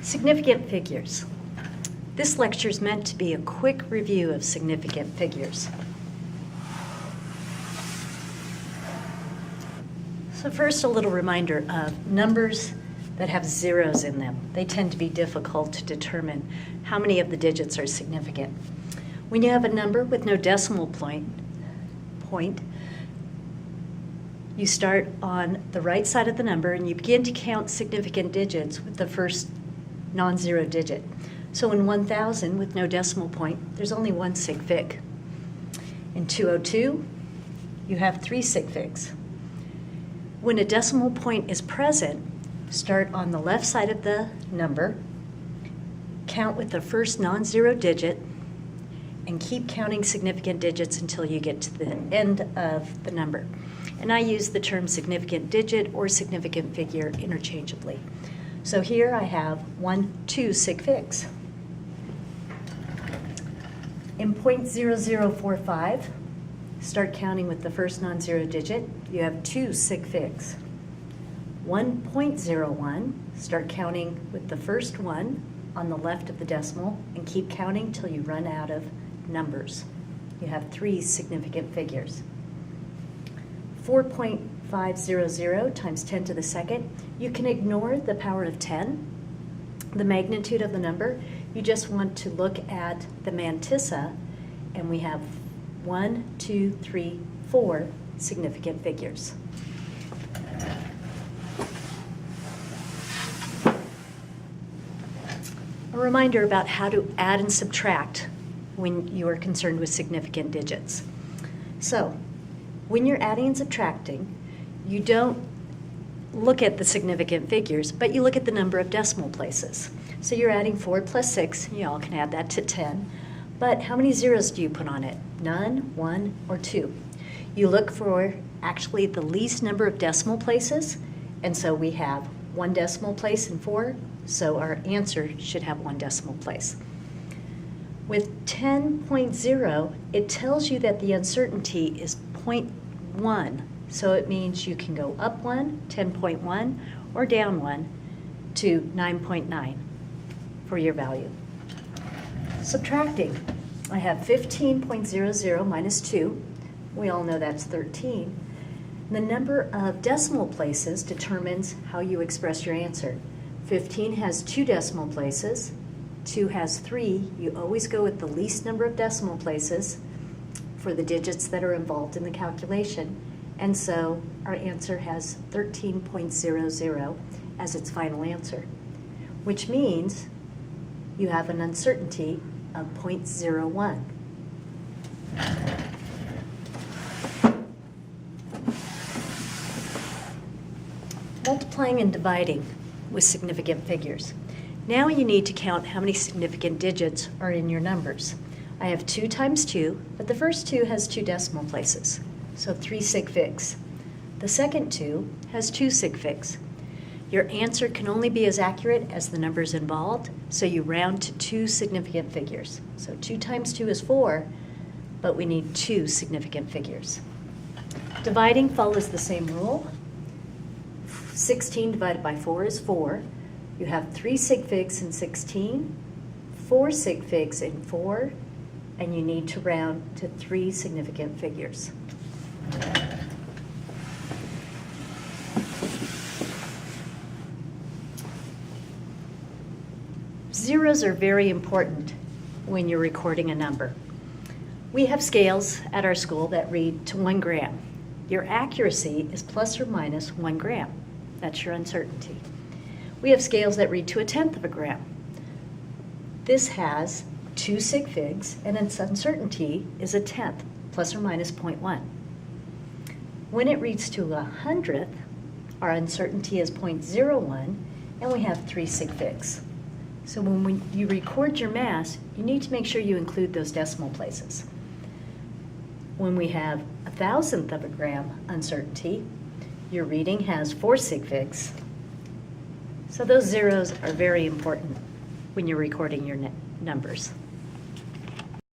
Significant figures. This lecture is meant to be a quick review of significant figures. So first, a little reminder of numbers that have zeros in them. They tend to be difficult to determine how many of the digits are significant. When you have a number with no decimal point, you start on the right side of the number and you begin to count significant digits with the first non-zero digit. So in 1,000 with no decimal point, there's only one sig fig. In 202, you have three sig figs. When a decimal point is present, start on the left side of the number, count with the first non-zero digit, and keep counting significant digits until you get to the end of the number. And I use the term significant digit or significant figure interchangeably. So here I have 2 sig figs. In 0.0045, start counting with the first non-zero digit. You have 2 sig figs. 1.01, start counting with the first one on the left of the decimal and keep counting till you run out of numbers. You have 3 significant figures. 4.500 times 10 to the second. You can ignore the power of 10, the magnitude of the number. You just want to look at the mantissa, and we have 1, 2, 3, 4 significant figures. A reminder about how to add and subtract when you are concerned with significant digits. So, when you're adding and subtracting, you don't look at the significant figures, but you look at the number of decimal places. So you're adding 4 plus 6, you all can add that to 10, but how many zeros do you put on it? None, 1, or 2. You look for actually the least number of decimal places, and so we have 1 decimal place in 4, so our answer should have 1 decimal place. With 10.0, it tells you that the uncertainty is 0.1, so it means you can go up 1, 10.1, or down 1 to 9.9 for your value. Subtracting, I have 15.00 minus 2. We all know that's 13. The number of decimal places determines how you express your answer. 15 has 2 decimal places. 2 has 3. You always go with the least number of decimal places for the digits that are involved in the calculation. And so our answer has 13.00 as its final answer, which means you have an uncertainty of 0.01. Multiplying and dividing with significant figures. Now you need to count how many significant digits are in your numbers. I have 2 times 2, but the first 2 has 2 decimal places, so 3 sig figs. The second 2 has 2 sig figs. Your answer can only be as accurate as the numbers involved, so you round to 2 significant figures. So 2 times 2 is 4, but we need 2 significant figures. Dividing follows the same rule. 16 divided by 4 is 4. You have 3 sig figs in 16, 4 sig figs in 4, and you need to round to 3 significant figures. Zeros are very important when you're recording a number. We have scales at our school that read to 1 gram. Your accuracy is plus or minus 1 gram. That's your uncertainty. We have scales that read to 1/10 of a gram. This has 2 sig figs, and its uncertainty is 1/10, plus or minus 0.1. When it reads to 100th, our uncertainty is 0.01, and we have 3 sig figs. So when you record your mass, you need to make sure you include those decimal places. When we have 1,000th of a gram uncertainty, your reading has 4 sig figs. So those zeros are very important when you're recording your numbers.